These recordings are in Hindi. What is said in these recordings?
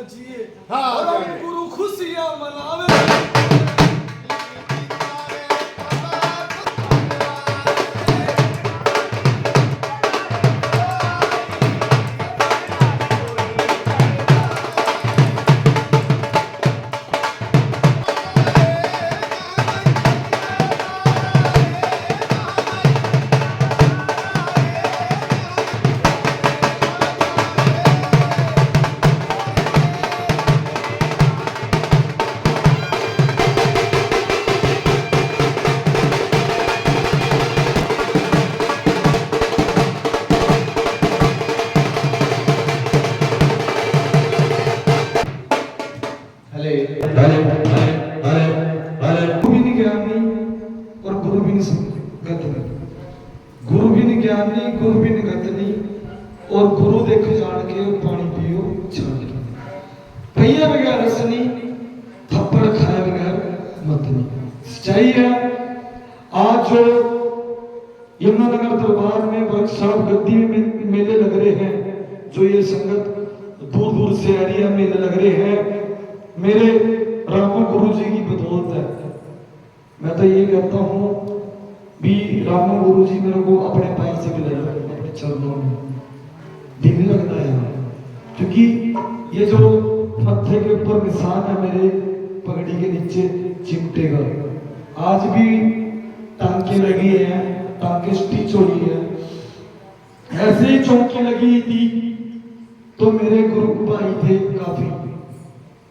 जिए हाँ, और हाँ, हम गुरु खुशियां मनावे। गुरु भी नहीं ज्ञानी और गुरु भी नहीं गतनी, गुरु भी नहीं ज्ञानी गुरु भी नहीं गतनी और गुरु देखो जान के पानी पियो छान के भैया बगैर रसनी थप्पड़ खाए बगैर मतनी। सच्चाई है। आज जो यमुनानगर दरबार में वर्कशॉप गद्दी में मेले लग रहे हैं, जो ये संगत दूर दूर से आ रही है, मेले लग रहे हैं, मेरे रामू गुरु जी की बदौलत है। मैं तो ये कहता हूँ भी रामू गुरु जी मेरे को अपने पैर से भी लगा, अपने चरणों में दिन लगता है, क्योंकि ये जो मत्थे के ऊपर निशान है मेरे पगड़ी के नीचे चिमटे का, आज भी टांके लगी है, टांके स्टिच हुई है। ऐसे ही चौकी लगी थी तो मेरे गुरु भाई थे काफी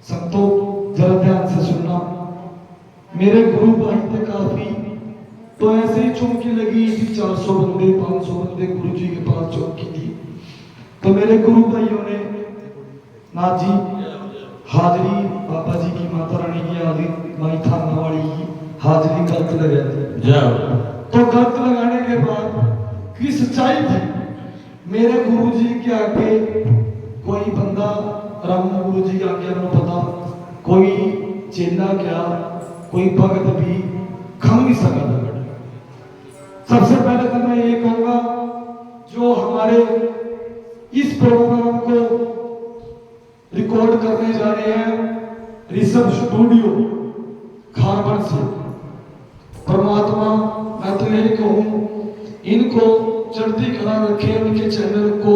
संतो, जरा ध्यान से सुनना, मेरे गुरु भाई थे काफी, तो ऐसे ही चौकी लगी थी, 400 बंदे 500 बंदे गुरु जी के पास चौकी थी। तो मेरे गुरु भाइयों ने नाथ जी हाजरी, बाबा जी की, माता रानी की हाजरी, माई थाना वाली की हाजरी गलत लगा दी। तो गलत लगाने के बाद की सच्चाई थी, मेरे गुरु जी के आगे कोई बंदा, राम गुरु जी के आगे हमें पता, कोई चेला क्या कोई भगत भी खम नहीं सका था। सबसे पहले तो मैं ये कहूंगा, जो हमारे इस प्रोग्राम को रिकॉर्ड करने जा रहे हैं ऋषभ स्टूडियो खारबन से, परमात्मा मैं तो यही कहूं इनको चढ़ती कला रखे, उनके चैनल को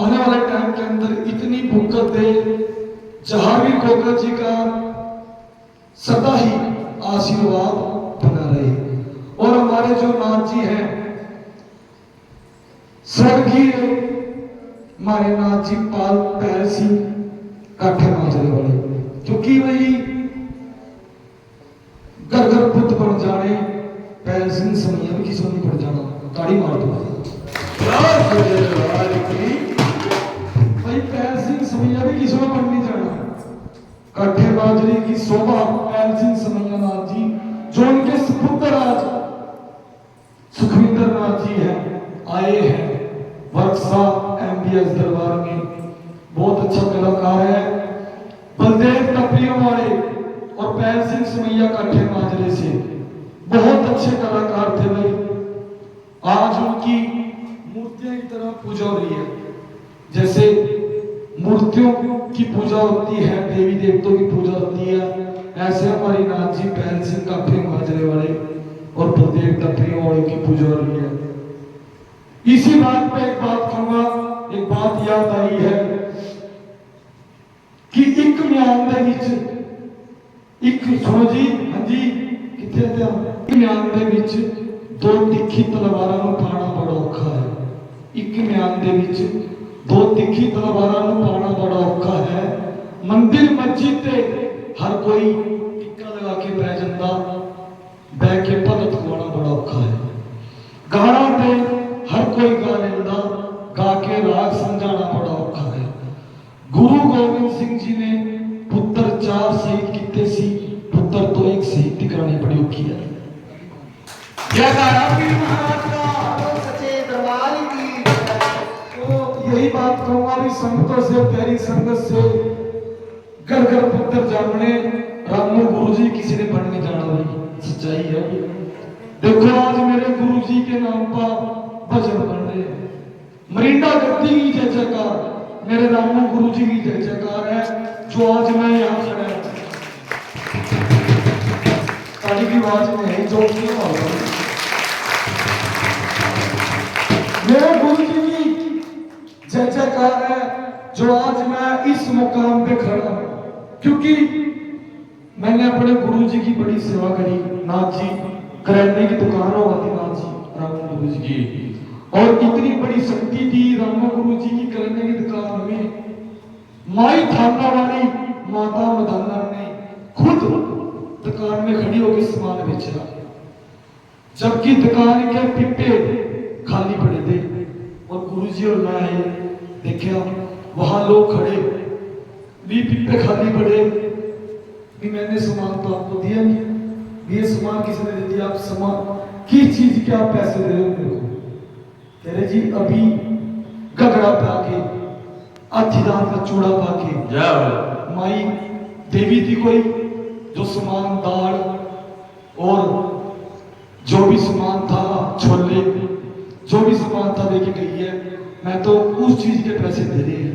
आने वाले टाइम के अंदर इतनी भुक्कत दे, जहां भी गोगा जी का सदा ही आशीर्वाद बना रहे। और हमारे जो नाथ जी हैं स्वर्गीय हमारे नाथ जी पाल पैर सिंह काठे माजरे वाले, क्योंकि वही घर घर पुत बन जाने, पैर सिंह समैया भी किसी नहीं पड़ जाना, ताड़ी मार दो भाई, पैर सिंह समैया भी किसी में पड़ नहीं जाना। काठे माजरे की शोभा पैर सिंह समैया नाथ जी, जो उनके सुपुत्र आज सुखविंदर नाथ जी हैं, आए हैं वर्कशॉप MBS दरबार में, बहुत अच्छा कलाकार है, बलदेव टपरियों वाले और पैर सिंह समैया काठे माजरे से बहुत अच्छे कलाकार थे भाई। आज उनकी मूर्तियां की तरह पूजा हो रही है, जैसे मूर्तियों की पूजा होती है, देवी देवताओं की पूजा होती है, ऐसे हमारी नाथ जी पैर सिंह काठे माजरे वाले और बलदेव टपरियों वाले की पूजा हो रही है। इसी बात पे एक बात कहूंगा, एक बात याद आई है कि एक म्यान दे विच एक सुनो जी, हाँ जी किथे थे, म्यान दे विच दो तिखी तलवारां नूं पाना बड़ा औखा है। एक म्यान दे विच दो तिखी तलवारां नूं पाना बड़ा औखा है। मंदिर मस्जिद ते हर कोई टिक्का लगा के बह जांदा, बह के भगत होना बड़ा औखा है। गाना ते हर कोई गा लेंदा, गा के राग समझाना बड़ा औखा है। गुरु गोबिंद सिंह जी ने पुत्र 4 शहीद किते सी, पुत्र तो एक शहीद करानी बड़ी औखी है। तो यही बात कहूंगा भी संगतों से, प्यारी संगत से, घर घर पुत्र जामने, रामू गुरु जी किसी ने पढ़ नहीं जाना भाई, सच्चाई है। देखो आज मेरे गुरु जी के नाम पर भजन बन रहे हैं, मरिंडा गद्दी की जय जयकार, मेरे रामू गुरु जी की जय जयकार है जो आज मैं यहाँ खड़ा हूँ। ताली की आवाज में है जो मेरे गुरु जी की जय जयकार है जो आज मैं इस मुकाम पे खड़ा हूँ, क्योंकि मैंने अपने गुरु जी की बड़ी सेवा करी। नाथ जी करेंने की दुकान होती नाथ जी रामू गुरु जी की, और इतनी बड़ी शक्ति दी रामू गुरु जी की करेंने की दुकान में। माई थाना वाली माता मदाना ने खुद दुकान में खड़ी होकर सामान बेचा, जबकि दुकान के पिप्पे खाली पड़े थे। और गुरुजी और मैं आए, देखा वहां लोग खड़े भी पिप्पे खाली पड़े भी। मैंने सामान तो आपको दिया नहीं, ये सामान किसने दे दिया? आप सामान किस चीज के आप पैसे दे रहे हो मेरे को? कह रहे जी अभी गगड़ा पाके आधीदार का चूड़ा पाके माई देवी थी कोई, जो सामान दाल और जो भी सामान था छोले जो भी सामान था लेके गई है। मैं तो उस चीज के पैसे दे रहे हैं।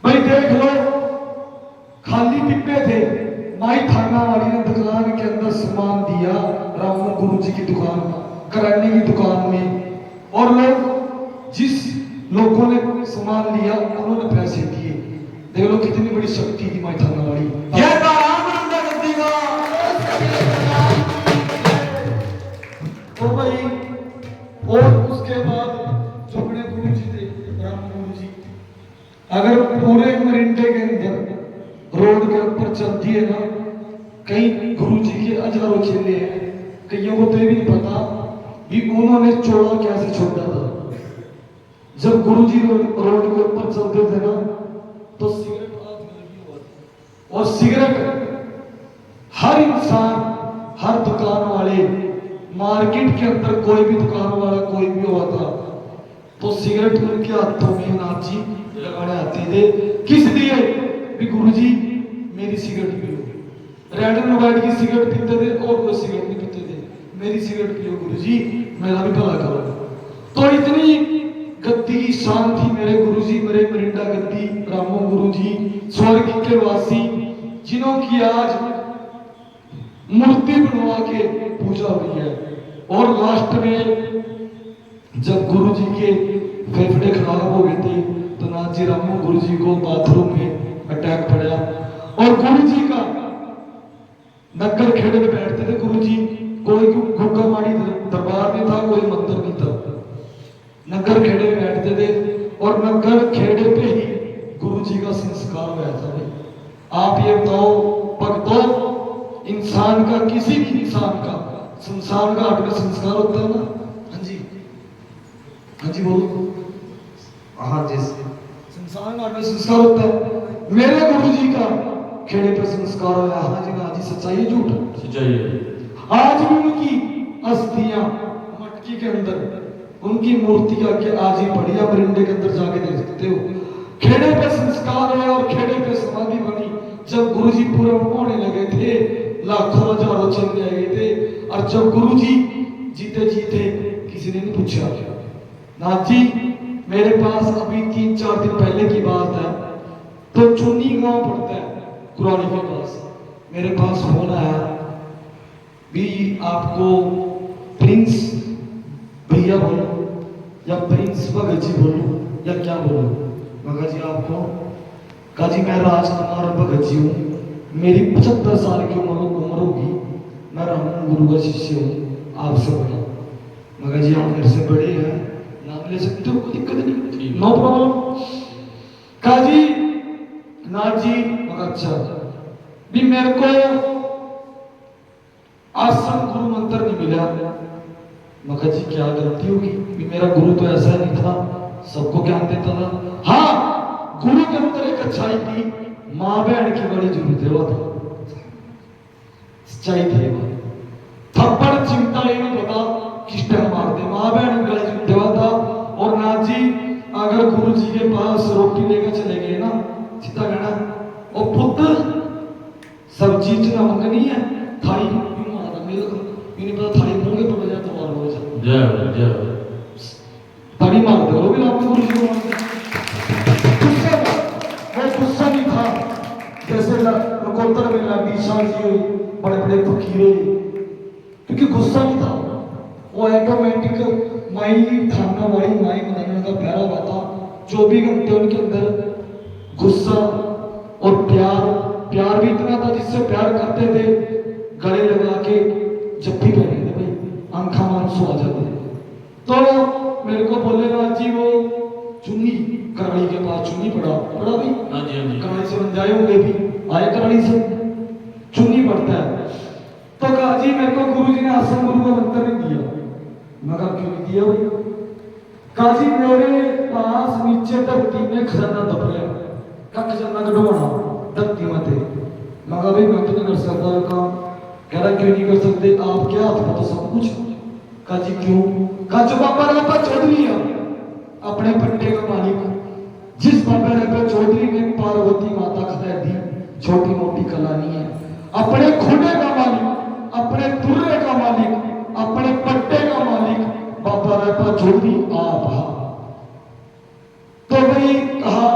भाई देख लो खाली पिप्पे थे, माई थाना वाली ने दुकान के अंदर सामान दिया रामू गुरु जी की दुकान कराने की दुकान में, और लोग जिस लोगों ने सामान लिया उन्होंने पैसे दिए। देख लो कितनी बड़ी शक्ति थी माई थाना वाली। तो भाई और उसके बाद जो बड़े गुरु जी थे राम गुरु जी, अगर पूरे मरिंडे के अंदर रोड के ऊपर चलती है ना, कई गुरु जी के हजारों चेले हैं, कईयों को तो ये भी नहीं पता कि उन्होंने चोला कैसे छोड़ा था। जब गुरु जी रोड के ऊपर चलते थे ना तो सिगरेट हाथ में लगी हुआ थी, और सिगरेट हर इंसान हर दुकान वाले मार्केट के अंदर कोई भी दुकान वाला कोई भी हुआ था तो सिगरेट उनके हाथों में नाथ जी लगाने आते थे। किस लिए? भी गुरु जी मेरी सिगरेट पियो। रेड एंड व्हाइट की सिगरेट पीते थे और कोई सिगरेट नहीं पीते थे, मेरी सिगरेट पियो गुरु जी, मेरा भी भला करो। तो इतनी गद्दी की शान थी मेरे गुरु जी, मेरे मरिंडा गद्दी रामू गुरु जी स्वर्ग के वासी, जिन्हों की आज मूर्ति बनवा के पूजा हुई है। और लास्ट में जब गुरु जी के फेफड़े खराब हो गए थे तो नाथ जी रामू गुरु जी को बाथरूम में अटैक पड़ा, और गुरु जी का नक्कर खेड़े में बैठते थे गुरु जी, कोई गुग्गा माड़ी दरबार नहीं था, कोई मंदिर नहीं था, नगर खेड़े में बैठते थे। और नगर खेड़े पे ही गुरु जी का संस्कार हुआ था। भाई आप ये बताओ भक्तों, इंसान का किसी भी इंसान का संसार का आठ में संस्कार होता है ना? हाँ जी, हाँ जी बोलो। हाँ जी, संसार का आठ में संस्कार होता है। मेरे गुरु जी का खेड़े पर संस्कार होया। हाँ जी, हाँ जी, सच्चाई है झूठ? सच्चाई है। आज भी उनकी अस्थियां मटकी के अंदर उनकी मूर्ति आके आज ही पड़ी, आप मरिंडे के अंदर जाके देख सकते हो। खेड़े पे संस्कार हुआ और खेड़े पे समाधि बनी। जब गुरु जी पूरे होने लगे थे लाखों हजारों चले गए थे, और जब गुरु जी जीते जीते किसी ने नहीं पूछा नाथ जी मेरे पास अभी 3-4 दिन पहले की बात है, तो चुन्नी गांव पड़ता है कुरानी के पास, मेरे पास फोन आया भी आपको प्रिंस भैया बोलो या प्रिंस भगत जी बोलो या क्या बोलो? मगर जी आपको कहा जी मैं राजकुमार भगत जी हूँ, मेरी 75 साल की उम्र होगी, मैं रामू गुरु का शिष्य हूँ, आपसे बड़ा। मगर जी आप मेरे से बड़े हैं, नाम ले सकते हो, कोई दिक्कत नहीं, नो प्रॉब्लम। कहा जी नाथ जी मगर अच्छा भी मेरे को आसन गुरु मंत्र नहीं मिला। मगर जी क्या गलती होगी भी मेरा गुरु तो ऐसा नहीं था, सबको ज्ञान देता था। हाँ गुरु के अंदर एक अच्छाई थी, माँ बहन की बड़ी जरूरत है, वो था सच्चाई थी। थप्पड़ चिंता ये नहीं पता किस टाइम मारते, माँ बहन की बड़ी जरूरत था। और नाथ जी अगर गुरु जी के पास रोटी लेकर चले गए ना, सीधा कहना ओ पुत्र सब्जी च नमक नहीं है, थाली क्यों मारता मेरे को नहीं पता, थाली मुंह के पड़ जाए तो मार हो जाए, जय जय ताड़ी मार दो भी राम गुरु जी को। शाह जी हुए, बड़े बड़े फकीर हुए, क्योंकि गुस्सा नहीं था, वो ऑटोमेटिक माई थाना वाली माई मदन का प्यारा हुआ था। 24 घंटे उनके अंदर गुस्सा और प्यार, प्यार भी इतना था जिससे प्यार करते थे, गले लगा के जब भी बैठे थे भाई आंखा मांसू आ जाते। तो मेरे को बोले राज जी वो चुन्नी कराड़ी के पास चुन्नी पड़ा भाई, हाँ जी, हाँ जी। कराड़ी से बन जाए होंगे भी, आए कराड़ी से चुन्नी पड़ता है। तो कहा जी मेरे को गुरु जी ने आसन गुरु का मंत्र नहीं दिया। मैं कहा क्यों नहीं दिया भाई? कहा जी मेरे पास नीचे धरती में खजाना दब रहा है, का खजाना कटवाना धरती में थे। मैं कहा भाई मैं तो नहीं कर सकता काम। कह रहा क्यों नहीं कर सकते, आप क्या हाथ में तो सब कुछ। कहा जी क्यों? कहा जो बाबा रापा चौधरी है अपने पट्टे का मालिक, जिस बाबा रापा चौधरी ने पार्वती माता खदा दी, छोटी मोटी कला नहीं है, अपने खुडे का मालिक, अपने तुर्रे का मालिक, अपने पट्टे का मालिक बाबा रापा चौधरी आप। तो भाई कहा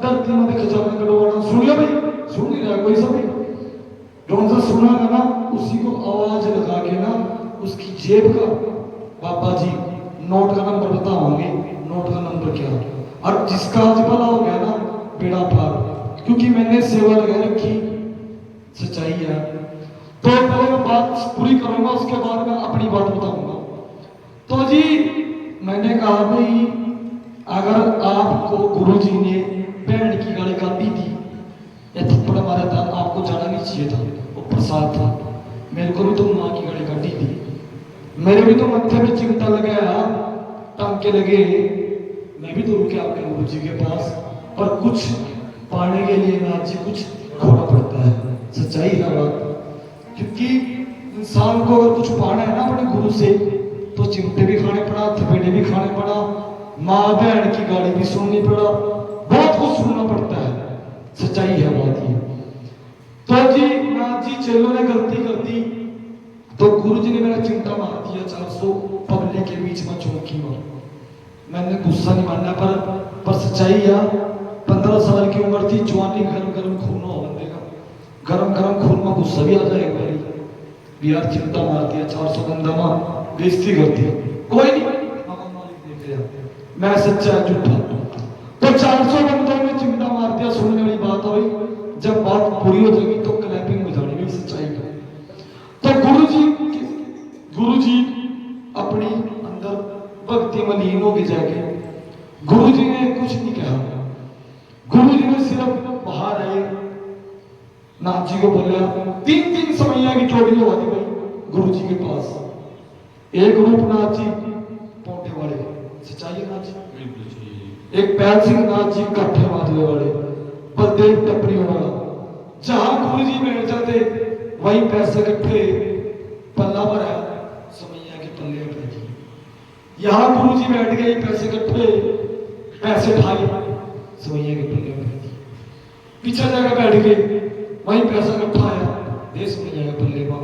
धरती में खजाना कटवाना, सुन लिया भाई? सुन नहीं रहा कोई सभी, जो सा सुना ना उसी को आवाज लगा के ना उसकी जेब का बाबा जी नोट का नंबर बताओगे, नोट का नंबर क्या, और जिसका आज भला हो गया ना बेड़ा पार, क्योंकि मैंने सेवा लगा रखी, सच्चाई है। तो पहले मैं बात पूरी करूंगा, उसके बाद मैं अपनी बात बताऊंगा। तो जी मैंने कहा भाई अगर आपको गुरुजी ने बैंड की गाड़ी काटी थी या थप्पड़ मारा था, आपको जाना नहीं चाहिए था, वो प्रसाद था। मेरे को भी तो माँ की गाड़ी काटी थी, मेरे भी तो मत्थे में चिमटा लगाया, टांके लगे, मैं भी तो रुके आपके गुरुजी के पास, पर कुछ पाने के लिए नाथ जी कुछ खोना पड़ता है, सच्चाई है बात। क्योंकि इंसान को अगर कुछ पाना है ना अपने गुरु से, तो चिमटे भी खाने पड़ा, थपेटे भी खाने पड़ा, माँ बहन की गाली भी सुननी पड़ा, बहुत कुछ सुनना पड़ता है, सच्चाई है बात ये। तो जी नाथ जी चेलों ने गलती कर दी, तो गुरु जी ने मेरा चिमटा मार दिया 400 पब्लिक के बीच में चौकी में। मैंने गुस्सा नहीं माना, पर सच्चाई है 15 साल की उम्र थी, जवानी गरम गरम खून हो बंदे का, गरम गरम खून में गुस्सा भी आ जाएगा भाई। बिहार चिमटा मार दिया 400 बंदा में, बेइज्जती कर दी, कोई नहीं मैं सच्चा झूठा। तो 400 बंदों में चिमटा मार दिया, सुनने वाली बात हुई, जब बात पूरी हो जाएगी तो क्लैपिंग हो जानी, सच्चाई का। तो गुरु जी अपनी अंदर भक्ति में लीन होके जाके गुरु जी ने कुछ नहीं कहा, गुरु जी ने सिर्फ बाहर आए, नाथ जी को बोला, 3 समैया की चोटी लगा दी भाई गुरु जी के पास। एक रूपनाथ जी पौटे वाले, सच्चाई है नाथ जी, एक पैल सिंह नाथ जी काठे वाले वाले, बलदेव टपरी वाला, जहां गुरु जी बैठ जाते वही पैसे इकट्ठे, पल्ला भरा समैया के पल्ले पे जी। यहाँ गुरु जी बैठ गए, पैसे इकट्ठे, पैसे ढाई समैया के पल्ले पे जी। पीछे जगह बैठ गए, वही पैसा इकट्ठा आया, देश में जाएगा पल्ले पर।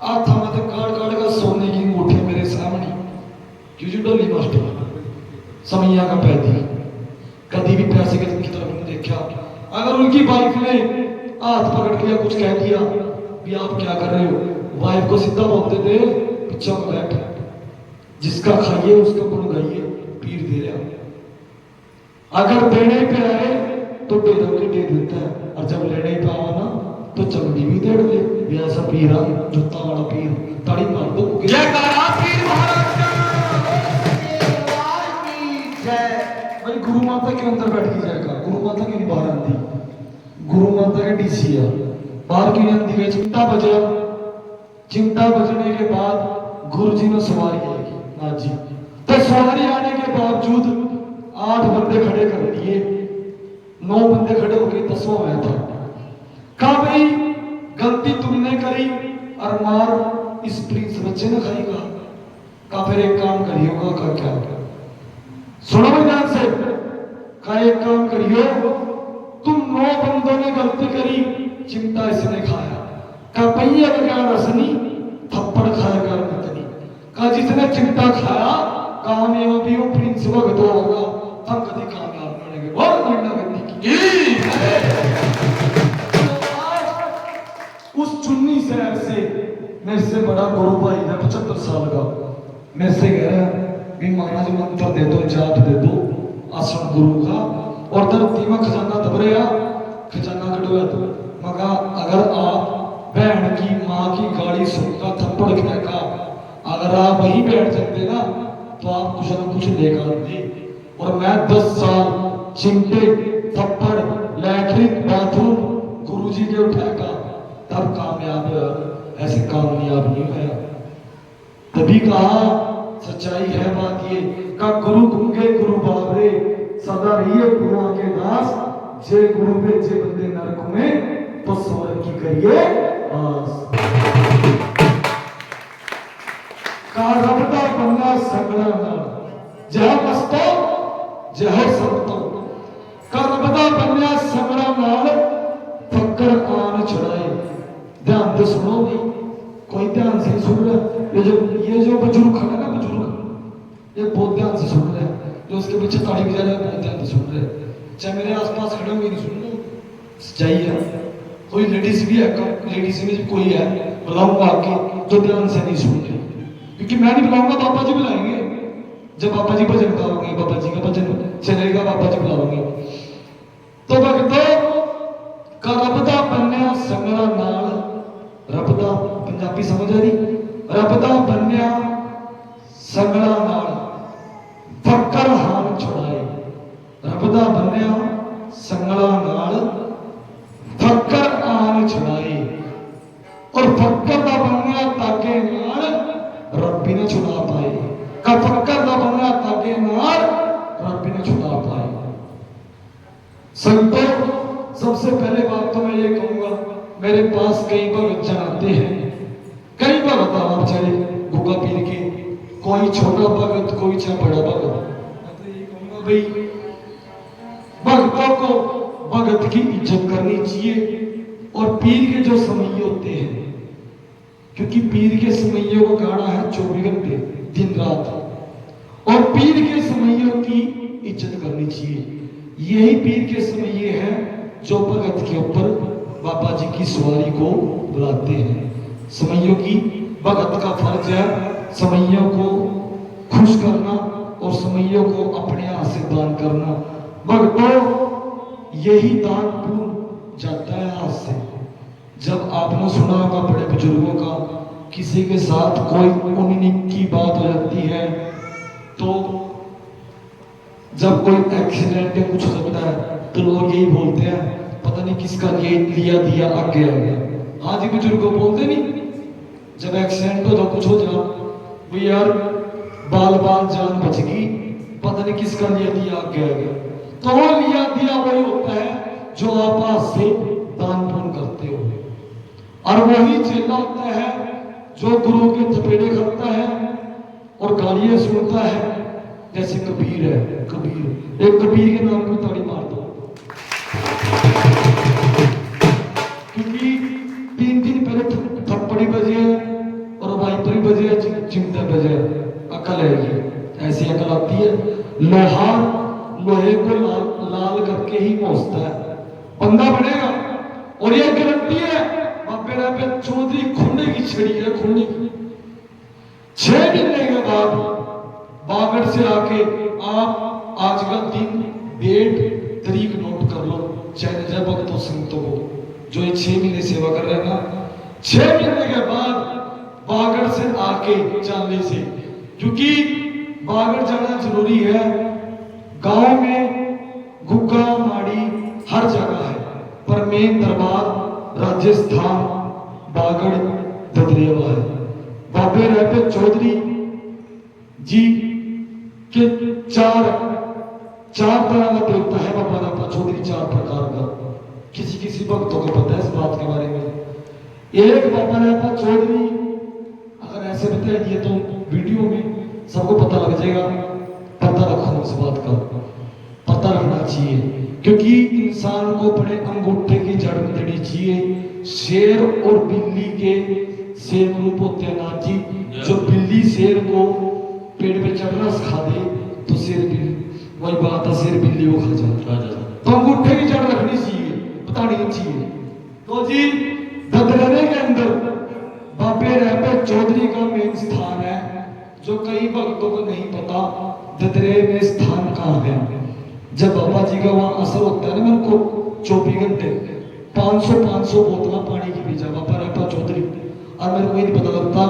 आता मतलब काट का सोने की अंगूठी मेरे सामने, क्यों डोली मास्टर समैया का पैदी, कभी भी पैसे की तरफ नहीं देखा। अगर उनकी वाइफ ने हाथ पकड़ लिया, कुछ कह दिया भी आप क्या कर रहे हो, वाइफ को सीधा बोलते थे पीछा बैठ, जिसका खाइए उसका गुण गाइए, पीर दे रहा। अगर देने पे आए तो दे देता है, और जब लेने पे आवा ना तो चमड़ी भी दे दे। ऐसा पीर आ, जूता वाला पीर, ताड़ी मार दो पीर महाराज भाई। गुरु माता के अंदर बैठ के जाएगा, गुरु माता क्यों बाहर आती, गुरु माता के डीसी है, बाहर क्यों आती है? चिमटा बजा, चिमटा बजने के बाद गुरु जी में सवारी आएगी नाथ जी। तो सवारी आने के बावजूद 8 बंदे खड़े कर दिए, 9 बंदे खड़े हो गए, 10वां मैं था। कहा भाई गलती तुमने करी और मार इस प्रिंस बच्चे ने खाएगा, का फिर एक काम करिएगा, का क्या सुनो भाई ध्यान से, का एक काम करियो, तुम 9 बंदों ने गलती करी, चिमटा इसने खाया, का पहिया का रसनी थप्पड़ खाएगा रतनी, का जिसने चिमटा खाया कामयाब भी वो प्रिंस भगत होगा, हम कभी कामयाब बनेंगे। बहुत बढ़िया करने की उस शहर से मेरे से बड़ा गुरु भाई है 75 साल का, मेरे से कह रहा है कि महाराज मंत्र दे दो, जाप दे दो आश्रम गुरु का, और धरती में खजाना दब रहा, खजाना कटवा दो। मगा अगर आप बहन की माँ की गाली सुनकर थप्पड़ फेंका, अगर आप वहीं बैठ सकते ना तो आप कुछ न कुछ लेकर आते। और मैं 10 साल चिमटे थप्पड़ लैट्रिन बाथरूम गुरुजी के उठाएगा तब कामयाब है, ऐसे कामयाब नहीं है। तभी कहा सच्चाई है बात ये का गुरु गुंगे गुरु बाबरे सदा रहिए गुरु के दास, जे गुरु पे जे बंदे नरक में तो स्वर्ग की करिए आस। का रबदा बंगा सगड़ा नाल जह मस्तो जह संतो, का रबदा बंगा सगड़ा नाल फक्कर आन छड़ाए। ध्यान से सुनो भाई, कोई ध्यान से सुन रहा है। ये जो बुजुर्ग खड़ा है ना, बुजुर्ग ये बहुत ध्यान से सुन रहे हैं, जो उसके पीछे ताड़ी बजा रहे हैं बहुत ध्यान से सुन रहे हैं। चाहे मेरे आसपास खड़े होंगे नहीं सुन लो, सच्चाई है। कोई लेडीज भी है, लेडीज में कोई है बुलाऊंगा आके जो ध्यान से नहीं सुन रही, क्योंकि मैं नहीं बुलाऊंगा, बाबा जी बुलाएंगे। जब बाबा जी भजन गाओगे, बाबा जी का भजन चलेगा, बाबा जी बुलाओगे। तो भक्तों का रबदा बन्या संगला नाल, रबदा पंजाबी समझ आ रही, रबदा बन्या संगला नाल फक्कर हान छुड़ाए। रबदा बन्या संगला नाल फक्कर आन छुड़ाए, और फक्कर दा बन्या ताके नाल रब्बी ने छुड़ा पाए। का फक्कर दा बन्या ताके नाल रब्बी ने छुड़ा पाए। संतों सबसे पहले बात तो मैं ये कहूंगा, मेरे पास कई भगत जन आते हैं, कई भगत आप चले गुगा पीर के, कोई छोटा भगत कोई चाहे बड़ा भगत। मैं तो ये कहूंगा भाई भक्तों को भगत की इज्जत करनी चाहिए। और पीर के जो समय होते हैं, क्योंकि पीर के समयों का गाना है 24 घंटे दिन रात, और पीर के समयों की इज्जत करनी चाहिए। यही पीर के समय है जो भगत के ऊपर बाबा जी की सवारी को बुलाते हैं। समयों की भगत का फर्ज है समयों को खुश करना और समयों को अपने हाथ से दान करना। भक्तों यही दान पूर्ण जाता है हाथ से। जब आपने सुना होगा बड़े बुजुर्गों का, किसी के साथ कोई उन्हीं की बात हो जाती है, तो जब कोई एक्सीडेंट या कुछ हो जाता है तो लोग यही बोलते हैं पता नहीं किसका ये लिया दिया आगे आ गया। हाँ जी बुजुर्गों बोलते नहीं, जब एक्सीडेंट हो तो कुछ हो जाओ वो यार बाल बाल जान बच गई, पता नहीं किसका लिया दिया आगे आ गया। तो वो लिया दिया वही होता है जो आप हाथ से दान पुण्य करते हो, और वही चेला होता है जो गुरु के थपेड़े खाता है और गालियां सुनता है। जैसे कबीर है, कबीर एक कबीर के नाम की ताड़ी मार दो, क्योंकि 3 दिन पहले थप्पड़ी बजे और वाइपर बजे, चिमटा बजे, अकल है ये, ऐसी अकल आती है। लोहार लोहे को लाल करके ही पहुंचता है, बंदा बनेगा। और ये गारंटी है बाबे चौधरी खुंडे की छड़ी है, खुंडे की 6 महीने के बाद बागड़ से आके आप आज का दिन डेट तारीख नोट कर लो, चाहे जब भक्तों संतों को जो ये 6 महीने सेवा कर रहे हैं ना, 6 महीने के बाद बागड़ से आके चांदली से, क्योंकि बागड़ जाना जरूरी है। गांव में गुग्गा माड़ी हर जगह है, पर मेन दरबार राजस्थान बागड़ ददरेवा है। बाबे रहते चौधरी जी के चार तरह का देवता है बाबा रहता चौधरी, 4 प्रकार का। किसी किसी भक्तों को पता है इस बात के बारे में। एक बाबा रहता चौधरी, अगर ऐसे बता दिए तो वीडियो में सबको पता लग जाएगा। पता रखो इस बात का, पता रखना चाहिए, क्योंकि इंसान को अपने अंगूठे की जड़ में देनी चाहिए। शेर और बिल्ली के सेम रूप होते हैं नाथ जी। जो बिल्ली शेर को पेड़ पे चढ़ना सिखा दे तो शेर बिल्ली, वही बात है, शेर बिल्ली को खा जाए। तो अंगूठे की जड़ रखनी चाहिए, बतानी चाहिए। तो जी ददरने के अंदर चौधरी का मेन स्थान है जो कई भक्तों को नहीं पता। ददरे में स्थान कहाँ है? जब बाबा जी का वहां असर होता है ना, मेरे को 24 घंटे 500 बोतल पानी की भेजा बाबा रेपा चौधरी, और मेरे को ये नहीं पता लगता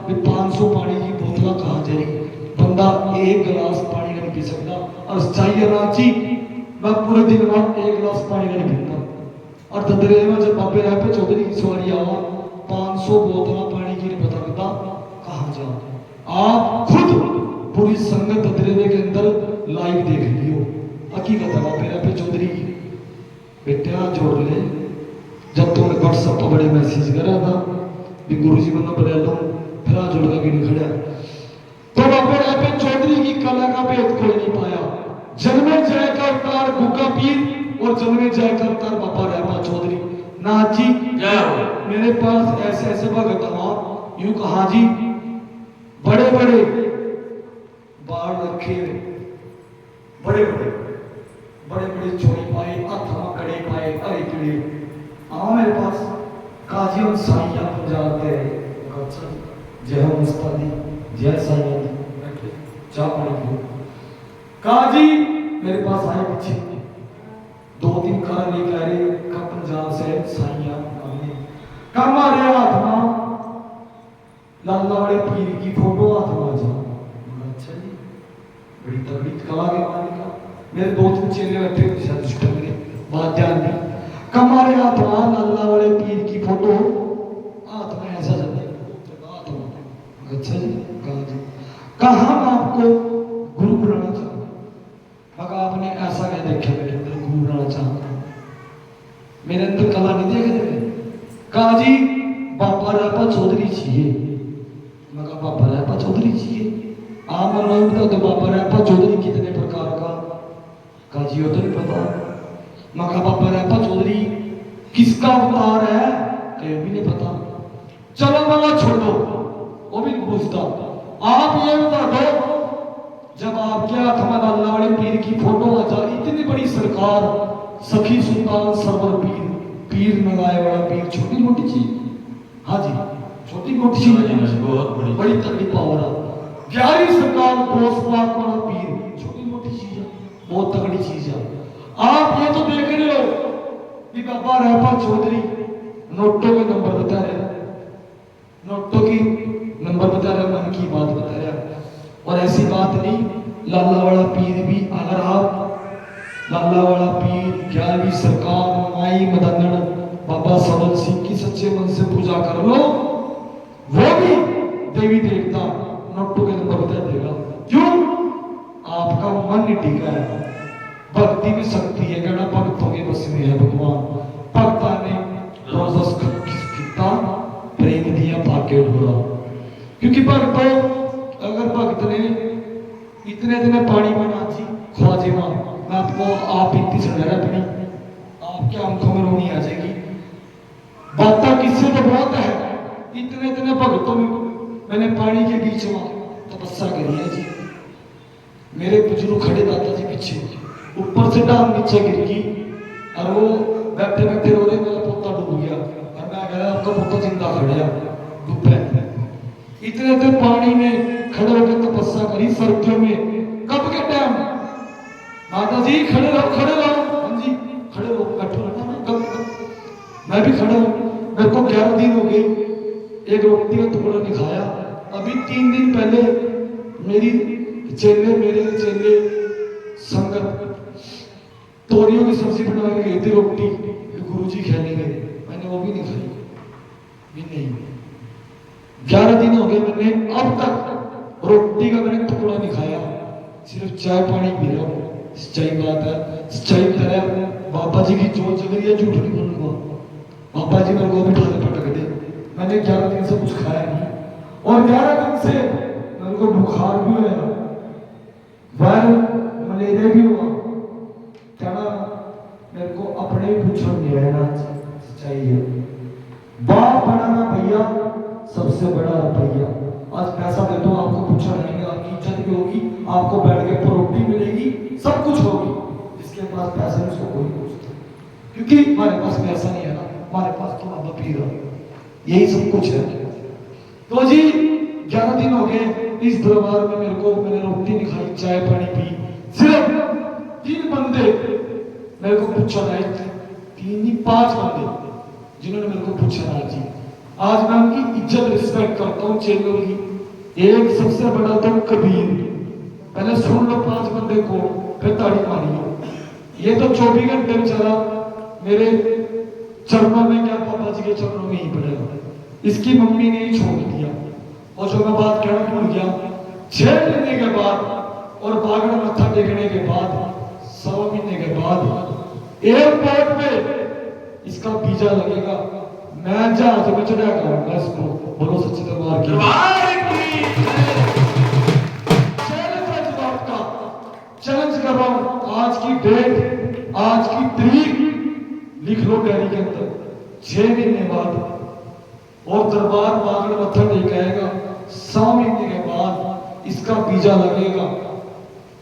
कि 500 पानी की बोतल कहाँ जाएगी। बंदा एक गिलास पानी का नहीं पी सकता, और चाहिए रांची मैं पूरे दिन में एक गिलास पानी का नहीं पीता। और ददरे में जब बाबे रेपा चौधरी की सवारी आवा 500 बोतल पानी की नहीं पता लगता कहाँ जाओ। आप खुद पूरी संगत ददरे के अंदर लाइव देख लियो, हकीकत है बाबे रेपा चौधरी की। बेटा जोड़ ले, जब तुमने व्हाट्सएप पर बड़े मैसेज करा था कि गुरुजी बंदा बना लो, फिर आज जोड़ के नहीं खड़ा, तो बाबे रेपा चौधरी की कला का भेद कोई नहीं पाया। जन्मे जय का अवतार गुग्गा पीर और जन्मे जय का अवतार बाबा रेपा चौधरी। नाथ जी जय हो। मेरे पास ऐसे ऐसे भगत हुआ, यूं कहा जी बड़े बड़े बाल रखे, बड़े बड़े चोरी पाए, हाथ में कड़े पाए, अरे किड़े आओ मेरे पास काजी हम साइया पंजाब के। अच्छा जय हो मुस्तादी, जय साइया जी, चाह पानी पियो। काजी मेरे पास आए पीछे 2-3 कार लेकर आ रहे का पंजाब से साइया कम आ रहे हाथ में लाला वाले पीर की फोटो हाथ में जा। अच्छा जी बड़ी तगड़ी कला के मालिक का। मेरे 2-3 चेले बैठे थे शायद सिस्टम में, बात ध्यान दी। कमारे हाथ में लाला वाले पीर की फोटो हाथ में ऐसा जाते हाथ में। अच्छा जी कहाँ मैं आपको गुरु बनाना चाहूँ, मगर आपने ऐसा क्या देखा मेरे अंदर गुरु बनाना चाहता, मेरे अंदर कला नहीं देख रहे। कहा जी बाबा रेपा चौधरी चाहिए, मगर बाबा रेपा चौधरी चाहिए। आप मन बता दो बाबा रेपा चौधरी कितने प्रकार का? कहा जी वो तो नहीं पता। मगर बाबा रेपा चौधरी किसका अवतार है? कहीं भी नहीं पता। चलो वाला छोड़ो, वो भी नहीं पूछता। आप ये बता दो जब आपके हाथ में लाला वाले पीर की फोटो आ जाए, इतनी बड़ी सरकार, सखी सुल्तान सरवर पीर नगाए वाला पीर, छोटी मोटी चीज? हाँ जी छोटी मोटी चीज नहीं, बहुत बड़ी तगड़ी पावर है। 11वीं सरकार दोस्त पाक वाला पीर, छोटी मोटी चीज है, बहुत तगड़ी चीज है। आप ये तो देख रहे हो कि बाबा रेपा चौधरी नोटों के नंबर बता रहे, नोटों की नंबर बता रहे, मन की बात बता रहे। और ऐसी बात नहीं, लाला वाला पीर भी, अगर आप लाला वाला पीर 11वीं सरकार माई मदनगढ़ बाबा सवल सिंह की सच्चे मन से पूजा कर लो, वो भी देवी देवता नोटों के नंबर बता देगा। क्यों? आपका मन नहीं टिका है। भक्ति में शक्ति है, कहना भक्तों के बस में है भगवान। भक्ता ने रोजस कितना प्रेम दिया पाके ढोरा, क्योंकि भक्तों अगर भक्त ने इतने दिन पानी बना जी ख्वाजे मां, मैं आपको आप इतनी सुना अपनी, आपके आंखों में रोनी आ जाएगी। बात किससे तो बहुत है, इतने दिन भक्तों में मैंने पानी के बीच में तपस्या करी है जी। मेरे बुजुर्ग खड़े दादा जी पीछे, ऊपर से डाल नीचे गिर गई, और वो बैठे बैठे रो रहे, मेरा पोता डूब गया, और मैं गया आपका पोता जिंदा खड़ा डूबे। इतने देर पानी में खड़े होकर तपस्या करी सर्दियों में। कब के टाइम? माता जी खड़े रहो खड़े रहो। हाँ जी खड़े रहो, बैठो रहना, मैं भी खड़ा हूँ। मेरे को 11 दिन हो गए, एक रोटी का टुकड़ा नहीं खाया। अभी 3 दिन पहले मेरे चेले संगत तोरियों की सब्जी बना के गई थी, रोटी गुरुजी खेलेंगे, मैंने वो भी नहीं खाई, भी नहीं। 11 दिन हो गए मैंने अब तक रोटी का मैंने टुकड़ा नहीं खाया, सिर्फ चाय पानी पी रहा हूँ। सच्चाई बात है, सच्चाई तरह बाबा जी की जोत जग रही है, झूठ नहीं बोलूंगा। बाबा जी मेरे को भी ठाले पटक दे, मैंने 11 दिन से कुछ खाया नहीं, और 11 दिन से मेरे को बुखार भी हुआ, वायरल मलेरिया भी हुआ। कहना मेरे को अपने ही पूछो नहीं रहना चाहिए। बाप बड़ा ना भैया, सबसे बड़ा रुपया। आज पैसा दे दो आपको पूछा नहीं, आपकी इज्जत भी होगी, आपको बैठ के रोटी मिलेगी, सब कुछ होगी। जिसके पास पैसा है उसको कोई पूछता, क्योंकि हमारे पास पैसा नहीं है ना, हमारे पास तो बाबा पीर है, यही सब कुछ है। तो जी 11 दिन हो गए इस दरबार में मैंने रोटी नहीं खाई, चाय पानी पी। सिर्फ 3 बंदे मेरे को पूछा ना, 3 नहीं 5 बंदे जिन्होंने मेरे को पूछा ना जी। आज मैं उनकी इज्जत रिस्पेक्ट करता हूँ चेलों की। एक सबसे बड़ा तो कबीर, पहले सुन लो 5 बंदे को, फिर ताड़ी मारियो। ये तो 24 घंटे में चला मेरे चरणों में, क्या पापा जी के चरणों में ही पड़ेगा। इसकी मम्मी ने ही छोड़ दिया। और जो मैं बात कहना भूल गया, 6 महीने के बाद और बागड़ मत्था टेकने के बाद 100 महीने के बाद एयरपोर्ट पे इसका वीजा लगेगा। मैं जहाज में चढ़ा करूंगा इसको। बोलो सच्चे दरबार की चैलेंज कर रहा हूं। आज की डेट, आज की तारीख लिख लो डायरी के अंदर। 6 महीने बाद और दरबार बागड़ मत्था टेकाएगा। 100 महीने के बाद इसका वीजा लगेगा।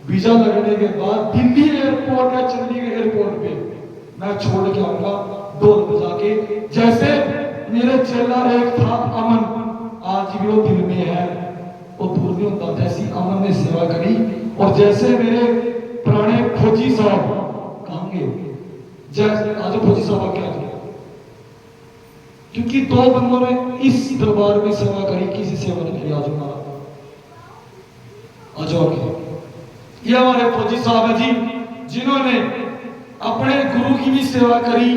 वीजा लगने के बाद दिल्ली एयरपोर्ट या चंडीगढ़ एयरपोर्ट पे मैं छोड़ के आऊंगा ढोल बजा के। जैसे मेरे चेला एक था अमन, आज भी वो दिल में है, वो दूर नहीं होता। जैसी अमन ने सेवा करी, और जैसे मेरे पुराने फौजी साहब कहेंगे, जैसे आज फौजी साहब क्या किया, क्योंकि 2 बंदों ने इस दरबार में सेवा करी, किसी सेवा नहीं करी। आज ये हमारे फौजी साहब है जी, जिन्होंने अपने गुरु की भी सेवा करी।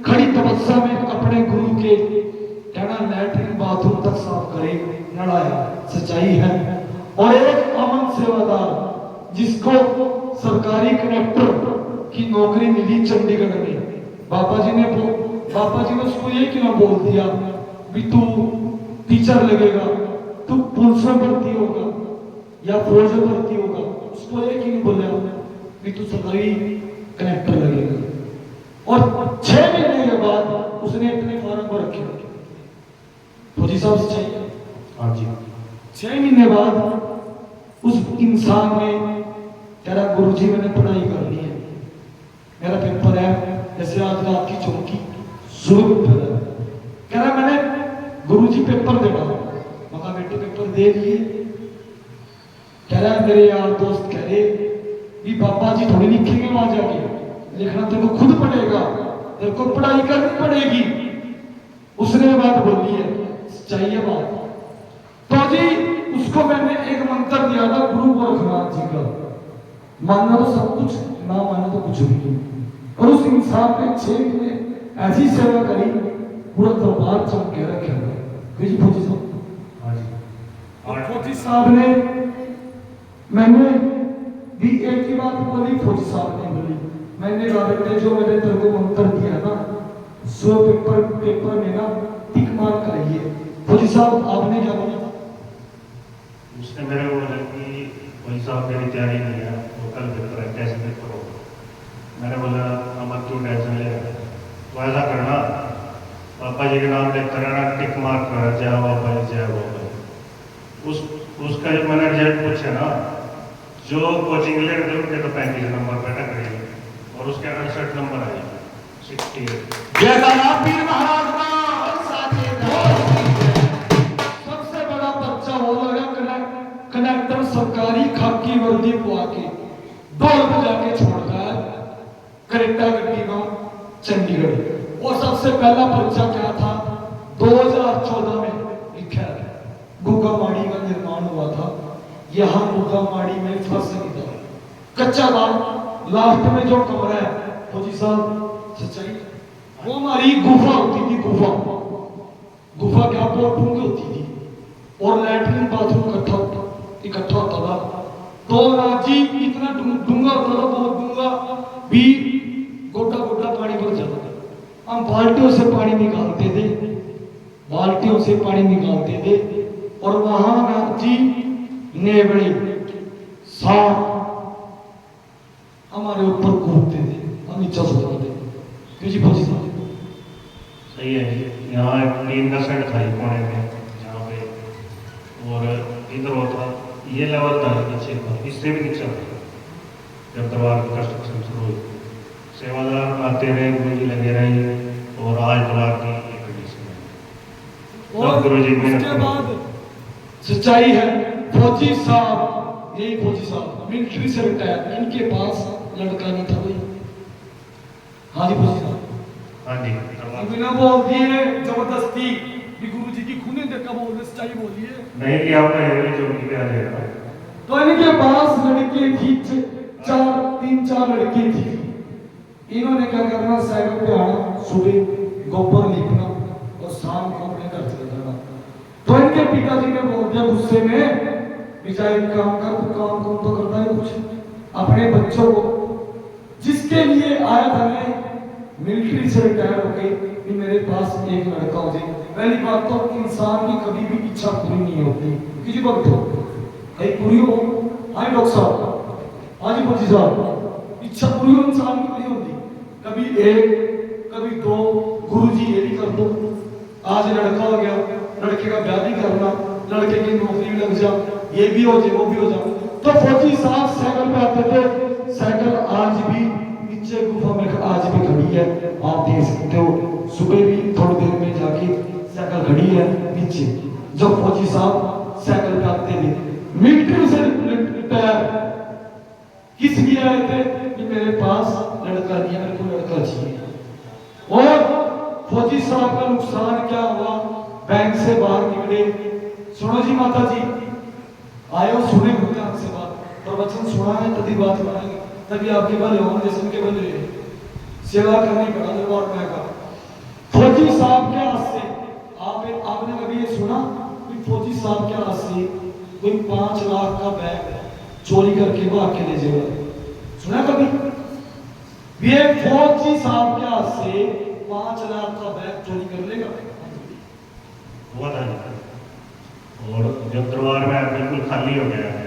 खड़ी तपस्या में अपने गुरु के कहना लैट्रिन बाथरूम तक साफ करे, नड़ाया। सच्चाई है। और एक अमन सेवादार जिसको सरकारी कनेक्टर की नौकरी मिली चंडीगढ़ में। बाबा जी ने उसको ये क्यों बोल दिया भी तू टीचर लगेगा, तू पुलिस में भर्ती होगा या फौज में भर्ती होगा। उसको ये क्यों बोला भी तू सरकारी कनेक्टर लगेगा। और 6 महीने के बाद उसने इतने फॉर्म पर रखे। फौजी साहब से चाहिए। हाँ जी। 6 महीने बाद उस इंसान ने कह रहा गुरुजी मैंने पढ़ाई करनी है, मेरा पेपर है, जैसे आज रात की चौकी सुबह पेपर है। कह रहा मैंने गुरुजी पेपर देना। मका बेटे पेपर दे लिए। कह रहा मेरे यार दोस्त कह रहे भी बाबा जी थोड़ी लिखेंगे वहां जाके, लिखना तेरे को खुद पड़ेगा, तेरे को पढ़ाई करनी पड़ेगी। उसने बात बोली है, चाहिए बात। तो जी उसको मैंने एक मंत्र दिया था गुरु गोरखनाथ जी का, मानना तो सब कुछ, ना मानना तो कुछ भी नहीं। और उस इंसान ने 6 महीने ऐसी सेवा करी, पूरा दरबार चमके रखा। फौजी साहब, हाँ जी। और फौजी साहब ने, मैंने भी एक ही बात बोली, फौजी साहब ने बोली, मैंने कहा बेटे जो मैंने तेरे को मंत्र दिया ना, सो पेपर में ना टिक मार कराइए। फौजी साहब आपने क्या बोला? उसने मेरे को बोला कि भाई साहब मेरी तैयारी नहीं है, वो कल पेपर है, कैसे पेपर होगा। मैंने बोला अब क्यों टेंशन ले रहे, तो ऐसा करना पापा जी के नाम लेकर रहना, टिक मार कर जय बाबा जय बाबा। उसका जब मैंने रिजल्ट पूछा ना, जो कोचिंग ले रहे थे उनके तो 35 नंबर पर टकरे और उसके 68 नंबर आए 68। पीर महाराज सबसे बड़ा बच्चा हो लगा कनेक्टर सरकारी खाकी वर्दी को आके दौड़ बजा के छोड़ता है करेक्टा गड्डी में चंडीगढ़। और सबसे पहला पर्चा क्या था 2014 में लिखा है, गुगामाड़ी का निर्माण हुआ था। यहाँ गुगामाड़ी में फर्श नहीं था, कच्चा था। लास्ट में जो कमरा है फौजी साहब सच्चाई, वो हमारी गुफा होती थी। गुफा क्या बहुत डूंगी होती थी, और लैट्रिन बाथरूम इकट्ठा होता था। तो राजी इतना डूंगा होता था, बहुत डूंगा भी, गोटा गोटा पानी भर जाता था। हम बाल्टियों से पानी निकालते थे, बाल्टियों से पानी निकालते थे। और वहां नाची नेवड़े सांप हमारे ऊपर कूदते थे, हम नीचा सोते थे। जी फौजी साहब सही है। यहाँ एक टीम का सेट था कोने में जहाँ पे, और इधर होता ये लेवल था नीचे का, इससे भी नीचे था। जब दरबार की कंस्ट्रक्शन शुरू हुई, सेवादार आते रहे, गुरु जी लगे रहे, और आज दरबार की ये कंडीशन है। और गुरु जी उसके बाद सच्चाई है। फौजी साहब, यही फौजी साहब मिलिट्री से रिटायर, इनके पास लड़का नहीं था कोई। हाँ जी फौजी साहब। हाँ जी बिना बोल दिए जबरदस्ती कि गुरु जी की खूने देखा बोल दे, सच्चाई बोलिए। नहीं लिया होगा ये चौकी पे आ जाएगा। तो इनके पास लड़की थी, तीन चार लड़की थी। इन्होंने क्या करना, साइकिल पे आना, सुबह गोबर लीपना और शाम को अपने घर चले जाना। तो इनके पिताजी ने बोल दिया गुस्से में, बेचारे काम कर, काम तो करता है कुछ, अपने बच्चों को जिसके लिए आया था मैं मिलिट्री से रिटायर होके कि मेरे पास एक लड़का हो जाए। पहली बात तो इंसान की कभी भी इच्छा पूरी नहीं होती, किसी वक्त हो कहीं पूरी हो। हाँ डॉक्टर साहब, हाँ जी फौजी साहब, इच्छा पूरी हो इंसान की नहीं होती, कभी एक कभी दो। गुरुजी ये भी कर दो, आज लड़का हो गया, लड़के का ब्याह भी करना, लड़के की नौकरी भी लग जा, ये भी हो जाए वो भी हो जाए। तो फौजी साहब साइकिल पे आते थे, साइकिल आज भी नीचे गुफा में आज भी खड़ी है, आप देख सकते हो। सुबह भी थोड़ी देर में जाके साइकिल खड़ी है नीचे। जब फौजी साहब साइकिल पे आते थे, मिलिट्री से रिटायर, किस लिए आए थे कि मेरे पास लड़का नहीं है, मेरे को लड़का चाहिए। और फौजी साहब का नुकसान क्या हुआ, बैंक से बाहर निकले। सुनो जी माता जी, आयो सुने ध्यान से बात, प्रवचन सुना है तभी बात बनाएंगे, तभी आपके भले होंगे, जैसे उनके भले सेवा करनी पड़ा दरबार में का। फौजी साहब के हाथ से आपने कभी ये सुना कि फौजी साहब के हाथ से कोई 5 लाख का बैग चोरी करके भाग के ले जाएगा? सुना कभी? ये फौजी साहब के हाथ से 5 लाख का बैग चोरी कर लेगा? हुआ था और जब दरबार में बिल्कुल खाली हो गया है,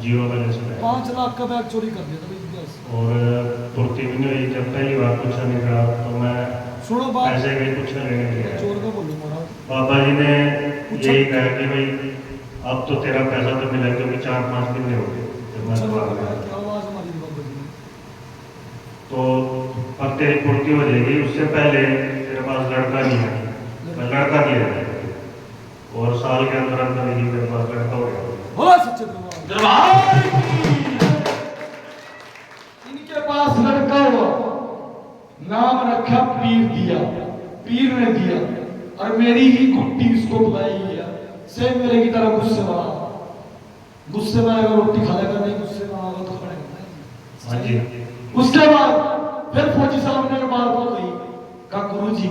जीरो बैलेंस में 5 लाख का बैग चोरी कर दिया था भाई बस। और पूर्ति भी नहीं हुई। जब पहली बार पूछा नहीं था तो मैं सुनो बात, पैसे के कुछ लेने गया। चोर का बोलूं मोड़ा, बाबा जी ने यही कहा कि भाई अब तो तेरा पैसा तो मिला, क्योंकि 4-5 दिन हो गए जब मैं दरबार में आया। क्या आवाज हमारी बाबा जी ने? तो अब तेरी पूर्ति हो जाएगी, उससे पहले तेरे पास लड़का नहीं है, मैं लड़का दिया है। और साल के अंदर अंदर ही मेरे पास लड़का हो गया। बोला सच्चे दरबार। इनके पास लड़का हुआ, नाम रखा पीर दिया, पीर ने दिया, और मेरी ही गुट्टी इसको बुलाई है। से मेरे की तरह गुस्से वाला, गुस्से में अगर रोटी खा लेगा, नहीं गुस्से में आएगा तो खाएगा। हाँ जी। उसके बाद फिर फौजी साहब ने बात हो गई, कहा गुरुजी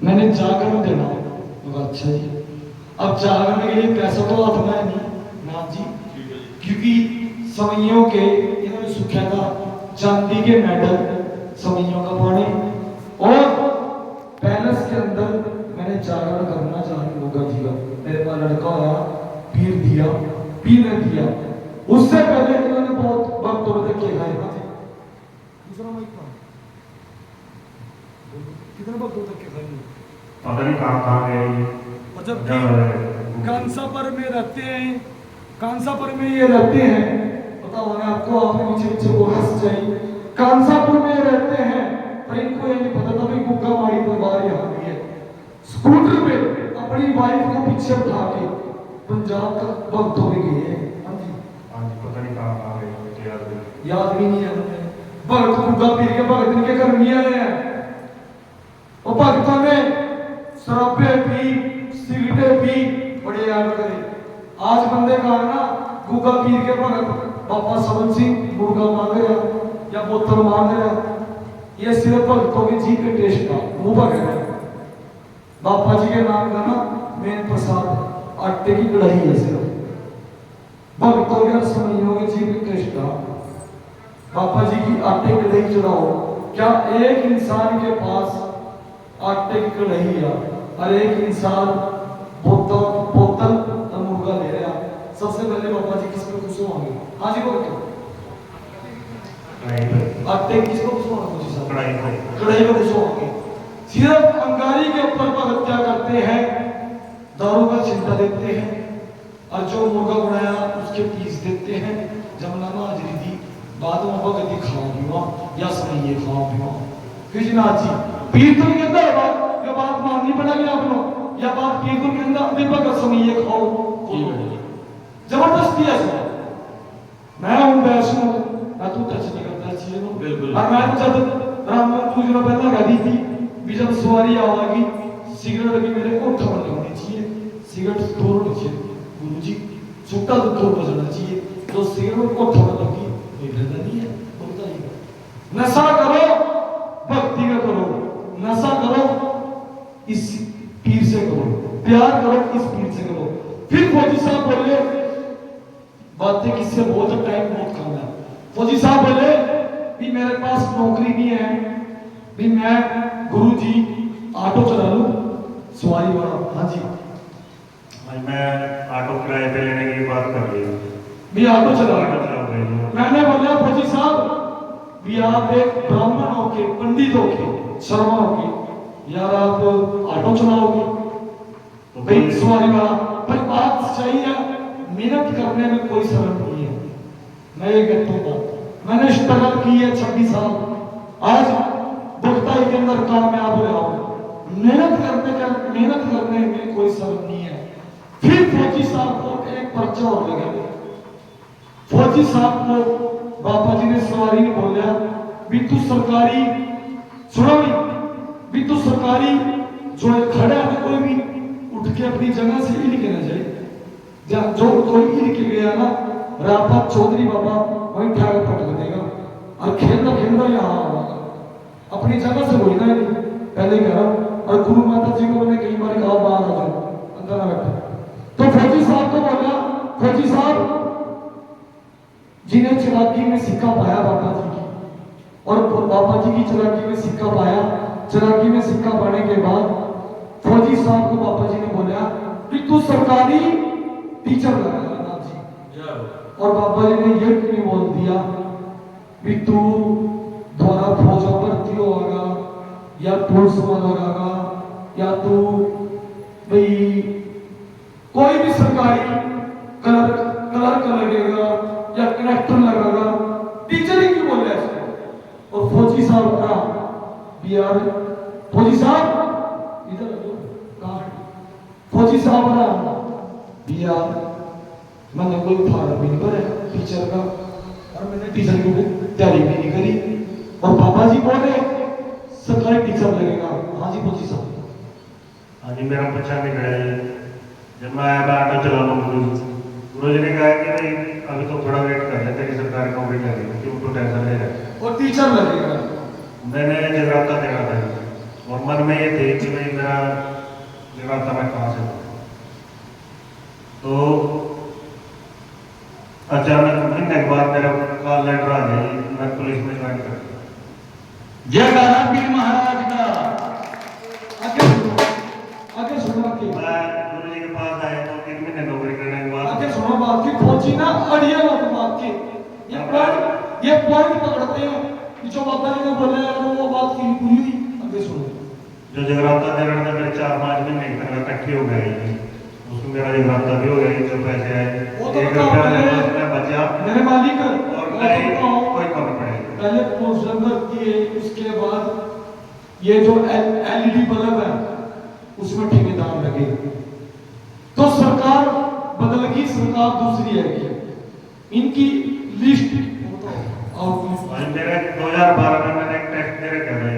मैंने जागरण देना। अच्छा जी, अब जागरण के लिए पैसा तो हाथ में नहीं ना जी, क्योंकि सवैयों के इन्होंने सुखा था चांदी के मेडल, सवैयों का पानी, और पैलेस के अंदर मैंने जागरण करना चाहूँ होगा जी का। मेरे पास लड़का आया, पीर दिया, पीर ने दिया। उससे पहले इन्होंने बहुत वक्त तक किया है। दूसरा माइक का कितने वक्त तक के खाएंगे? पता नहीं कहाँ गए ये। और जब कांसापर में रहते हैं, कांसापर में ये रहते हैं, पता होगा आपको, आपने पीछे पीछे बोला सच्चाई, कांसापुर में रहते हैं, पर इनको ये नहीं पता था भाई गुग्गा माड़ी दरबार यहाँ भी है। स्कूटर पे अपनी वाइफ को पीछे उठा के पंजाब तक भक्त हो गए हैं। हाँ जी, पता नहीं कहाँ गए, मुझे याद भी नहीं है हमें। भक्त गुग्गा पीर के भक्त इनके घर नहीं आए हैं। और भक्तों ने शराबे पी, सिगरेटें पी, बड़े याद करे। आज बंदे का ना गुग्गा पीर के भगत बाबा सवन सिंह मुर्गा मांग रहा या बोतल मांग रहा, ये सिर्फ भक्तों की जी के टेस्ट का मुंह भर है। बाबा जी के नाम का ना मेन प्रसाद आटे की कढ़ाई है, सिर्फ भक्तों के समझों के जी के टेस्ट का बाबा जी की आटे की कढ़ाई चढ़ाओ। क्या एक इंसान के पास आटे की कढ़ाई है और एक इंसान बोतल और मुर्गा ले रहा, सबसे पहले बाबा जी किस पे खुश होंगे? हाँ जी बोलो, आटे किस पे खुश होंगे? कढ़ाई पे खुश होंगे। सिर्फ अंगारी के ऊपर भगत क्या करते हैं, दारू का छिलका देते हैं, और जो मुर्गा बनाया उसके पीस देते हैं। जमना हाजिरी दी बाद में भगत ही खाओ पीवा या समय ये खाओ पीवा। कृष्णनाथ जी पीर तो नहीं कहता बात, ये बात माननी पड़ेगी आप लोग, या बात पीर तो नहीं कहता, भगत समय ये खाओ। जबरदस्ती है सर। मैं हूं वैष्णो, मैं तू टच नहीं करता इस चीज को। बिल्कुल। और मैं जब राममोहन कुछ दिनों पहले कह दी थी भी जब सवारी आवेगी सिगरेट लगी मेरे को उठा बंद होनी चाहिए, सिगरेट दूर होनी चाहिए गुरु जी, छुट्टा तो दूर बजना चाहिए। तो सिगरेट को उठा बंद होगी कोई फायदा नहीं है। बोलता ही नशा करो भक्ति का करो, नशा करो इस पीर से करो, प्यार करो इस पीर से करो। फिर फौजी साहब बोले बातें किससे बहुत टाइम बहुत कम है। फौजी साहब बोले भी मेरे पास नौकरी नहीं है, भी मैं गुरु जी ऑटो चला लूं सवारी वाला। हाँ जी भाई मैं ऑटो किराए पे लेने की बात कर रही हूँ। भी ऑटो चला ऑटो लूं। चला रही हूँ। मैंने बोला फौजी साहब भी आप एक ब्राह्मण होके पंडित होके शर्मा होके यार आप ऑटो चलाओगे भाई सवारी वाला। पर बात सही है, मेहनत करने में कोई शर्म नहीं है। मैं ये कहता हूँ मैंने स्ट्रगल की है 26 साल, आज दुखताई के अंदर कामयाब हो जाओ। मेहनत करने में कोई शर्म नहीं है। फिर फौजी साहब को एक पर्चा और लगा। फौजी साहब को बाबा जी ने सवारी ने बोला भी तू सरकारी सुनो भी तू सरकारी जो है खड़ा है कोई भी उठ के अपनी जगह से हिल के ना जाए। जो कोई हिल के गया ना रापा चौधरी बाबा वहीं ठाकर पटक देगा और खेलता खेलता यहाँ आएगा। अपनी जगह से बोलना नहीं पहले कह रहा हूँ। और गुरु माता जी को मैंने कई बार कहा बाहर आ जाओ अंदर ना बैठो। तो फौजी साहब को बोला फौजी साहब जिन्हें चिरागी में सिक्का पाया बाबा जी की, और बाबा जी की चिरागी में सिक्का पाया, चिरागी में सिक्का पाने के बाद फौजी साहब को बाबा जी ने बोला कि तू सरकारी टीचर लगेगा नाम जी। और बाबा जी ने ये क्यों बोल दिया कि तू द्वारा फौज भर्ती होगा या पुलिस में लगागा या तू भाई कोई भी सरकारी क्लर्क लगेगा या कलेक्टर लगागा, टीचर ही क्यों बोल रहा है। और फौजी साहब का बिहार फौजी साहब इधर कहाँ फौजी साहब का बिहार मैंने कोई फार्म भी नहीं भरा टीचर का और मैंने टीचर की तैयारी भी नहीं करी। और बाबा जी बोल रहे सरकारी टीचर लगेगा। हाँ जी फौजी साहब। हाँ जी मेरा बच्चा भी खड़ा है। जब मैं आया ऑटो चला रहा हूँ गुरु जी ने कहा कि भाई अभी तो थोड़ा वेट कर ले तेरी सरकारी नौकरी लगेगी क्यों तो टेंशन ले रहा और टीचर लगेगा। मैंने जगराता देखा था और मन में ये थे कि भाई मेरा जगराता मैं कहाँ से लूँ। तो अचानक महीने के बाद मेरा कॉल लेटर आ गई मैं पुलिस में ज्वाइन कर दिया। जयकारा पीर महाराज का। आगे सुनो आगे मैं गुरु जी के पास आया तो 3 महीने नौकरी करने के बाद आगे सुनो बात की फौजी ना अड़िया लोग बात की ये पॉइंट पकड़ते हैं कि जो बाबा जी ने बोला है वो बात की पूरी हुई। आगे सुनो जो जगराता दे रहा था मेरे 4-5 महीने की तनख्वाह इकट्ठी हो गई उसमें मेरा जगराता भी हो गया जो पैसे आए वो तो 1 रुपया मेरे पास में बचा मेरे मालिक और नहीं कोई कम पड़ेगा। पहले पोस्टर किए उसके बाद ये जो एलईडी बल्ब है उसमें ठेकेदार लगे तो सरकार बदल गई, सरकार दूसरी है। इनकी लिस्ट और मेरे 2012 में मैंने एक टेस्ट दे रखा है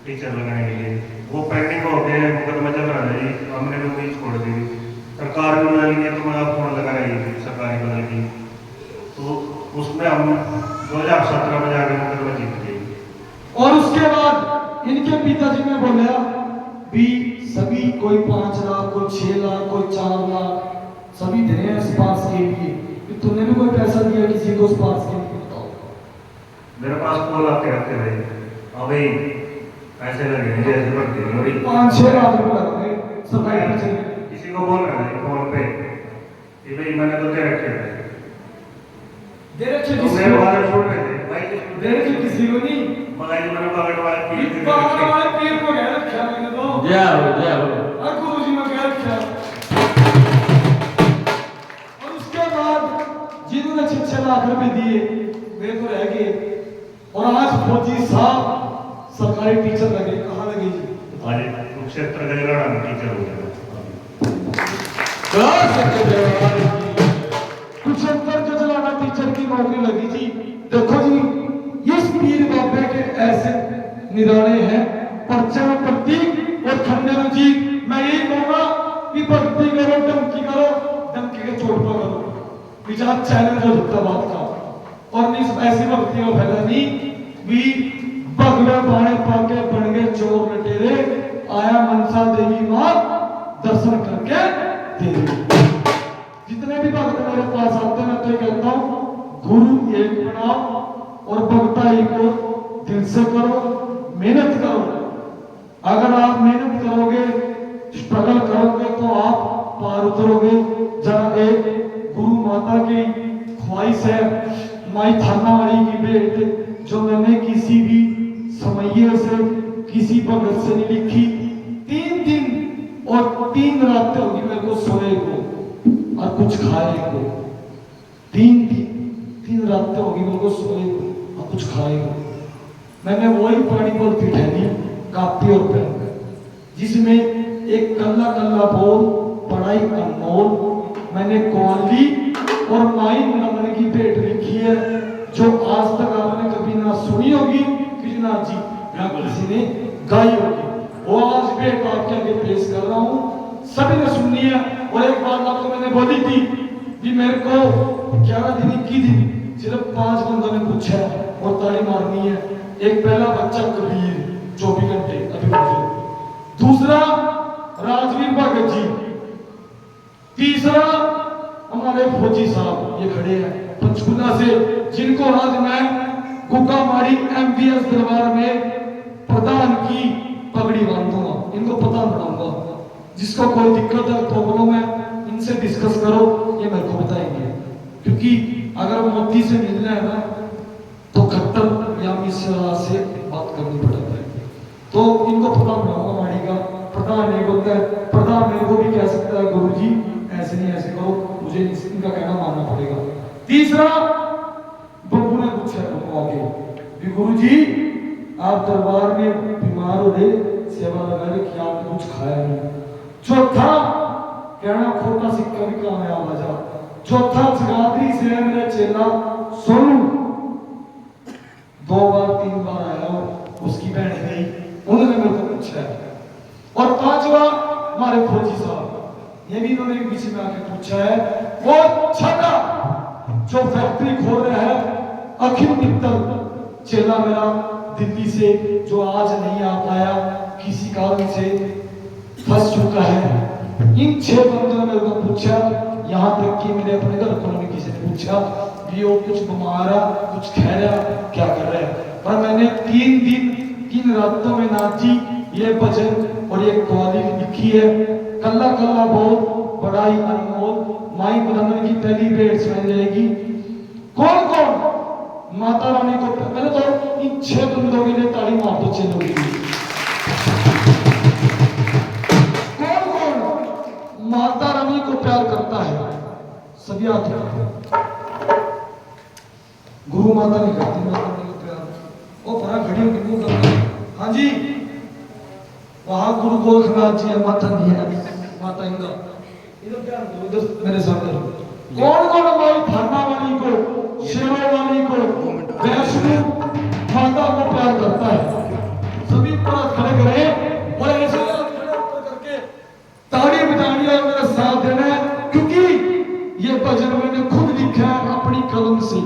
टीचर लगाने के लिए वो पेंडिंग हो गए मुकदमा चल रहा है हमने भी वही छोड़ दी। सरकार भी बदल गई तो मैं फोन लगा रही थी सरकारी बदल गई तो उसमें हम 2017 में जाकर मुकदमा जीत गए। और उसके बाद इनके पिताजी ने बोला भी सभी कोई 5 लाख कोई 6 लाख कोई 4 लाख सभी दे रहे हैं स्पार्स के लिए। तूने भी कोई पैसा दिया किसी को स्पार्स के लिए बताओ। मेरे पास कॉल आते रहते भाई हाँ भाई पैसे लगे जैसे भर्ती हो रही 5-6 लाख रुपए लग गए सरकारी टीचर में। किसी को बोल रहा है फोन पे कि भाई मैंने तो दे रखे थे दे रखे तो किसी मेरे को वाले छोड़ रहे थे भाई दे रखे किसी को नहीं मगाई मैंने पकड़ वाले बाबा वाले पीर को कह रखा मैंने तो जय हो और गुरु जी ने कह रखा। और उसके बाद जिन्होंने 6 लाख रुपए दिए वे तो रह गए और आज फौजी साहब सरकारी टीचर लगे। कहाँ लगे जी? आज कुरुक्षेत्र गजराड़ा में टीचर हो गया। तो सत्य दरबार की गुलशंकर गजलाना टीचर की नौकरी लगी थी। देखो जी इस पीर बाबे के ऐसे निराले हैं, परचम प्रतीक और खंडन जी। मैं यही कहूंगा कि भक्ति करो, डंकी के चोट पर करो, विचार चैनल जो झुकता बात का। और नहीं ऐसी भक्ति को फैलानी भी भगवे बाणे पाके बन गए चोर लटेरे, आया मनसा देवी मां दर्शन करके तेरे। जितने भी भक्त मेरे पास आते हैं मैं तो ये कहता हूँ गुरु एक बनाओ और भक्ताई को दिल से करो, मेहनत करो। अगर आप मेहनत करोगे, स्ट्रगल करोगे तो आप पार उतरोगे। जरा एक गुरु माता की ख्वाहिश है, माई थाना वाली की भेंट जो मैंने किसी भी समये से किसी भगत से नहीं लिखी। 3 दिन और 3 रातें होगी मेरे को सोए को और कुछ खाए को। 3 रातें होगी मेरे को सोए को और कुछ खाए को। मैंने वही पानी बोलती ठहरी कापी और पेन जिसमें एक कल्ला कल्ला बोल पढ़ाई अनमोल मैंने कौली और माई नमन की भेंट लिखी है, जो आज तक आपने कभी ना सुनी होगी कृष्णनाथ जी ना किसी ने गाई होगी। वो आज भेंट आपके आगे पेश कर रहा हूँ, सभी ने सुननी है। और एक बात आपको मैंने बोली थी कि मेरे को 11 दिन 21 दिन सिर्फ 5 बंदों ने पूछा और ताली मारनी है। एक पहला बच्चा कबीर 24 घंटे अभी मौजूद, दूसरा राजवीर भगत जी, तीसरा हमारे फौजी साहब ये खड़े हैं पंचकुला से, जिनको आज मैं गुग्गामाड़ी MBS दरबार में प्रधान की पगड़ी बांधूंगा, इनको प्रधान बनाऊंगा। जिसको कोई दिक्कत है प्रॉब्लम है इनसे डिस्कस करो, ये मेरे को बताएंगे। क्योंकि अगर मोदी से मिलना है ना तो खट्टर या मिश्रा से बात करनी पड़ती है। तो इनको प्रधान बनाऊंगा माड़ी का। प्रधान एक होता है, प्रधान मेरे को भी कह सकता है गुरु जी ऐसे नहीं ऐसे करो, मुझे इनका कहना मानना पड़ेगा। तीसरा बब्बू ने पूछा आगे गुरु जी आप दरबार में बीमार हो गए, सेवा लगा रही आपने कुछ खाया नहीं। चौथा कहना खोटा सिक्का भी काम है आवाजा। चौथा जगाधरी से है मेरा चेला सोनू, 2 बार 3 बार आया हो, उसकी बहन गई, उन्होंने मेरे को पूछा है। और 5वां हमारे फौजी साहब, ये भी उन्होंने बीच में आके पूछा है। और 6वां जो फैक्ट्री खोल रहा है अखिल मित्तल चेला मेरा दिल्ली से, जो आज नहीं आ पाया किसी कारण से फंस चुका है। इन 6 बंदों ने मेरे को पूछा, यहाँ तक कि मैंने अपने घर को भी किसी ने पूछा कि वो कुछ बीमार है, कुछ खा रहा, क्या कर रहा है। पर मैंने 3 दिन 3 रातों में नाथ जी ये भजन और ये कव्वाली लिखी है। कल्ला कल्ला बोल बड़ाई अनमोल माई ब्रह्मन की पहली भेंट सुनाई जाएगी। कौन कौन माता रानी को, पहले तो इन 6 बंदों के लिए ताली मार दो चलो। कौन कौन माता रानी को प्यार करता है? सभी हाथ उठाओ। गुरु माता नहीं करती माता रानी को प्यार, वो परा घड़ी क्यों करता है? हाँ जी वहां गुरु गोरखनाथ जी है, माता नहीं है, माता इंद्रा इधर ध्यान दो, इधर मेरे सामने। कौन कौन हमारी थाना वाली को, शेरों वाली को, वैष्णो माता को प्यार करता है? सभी पर खड़े करें और ऐसे खड़े ऊपर करके ताड़ी बजानी और मेरा साथ देना है, क्योंकि ये भजन मैंने खुद लिखा है अपनी कलम से।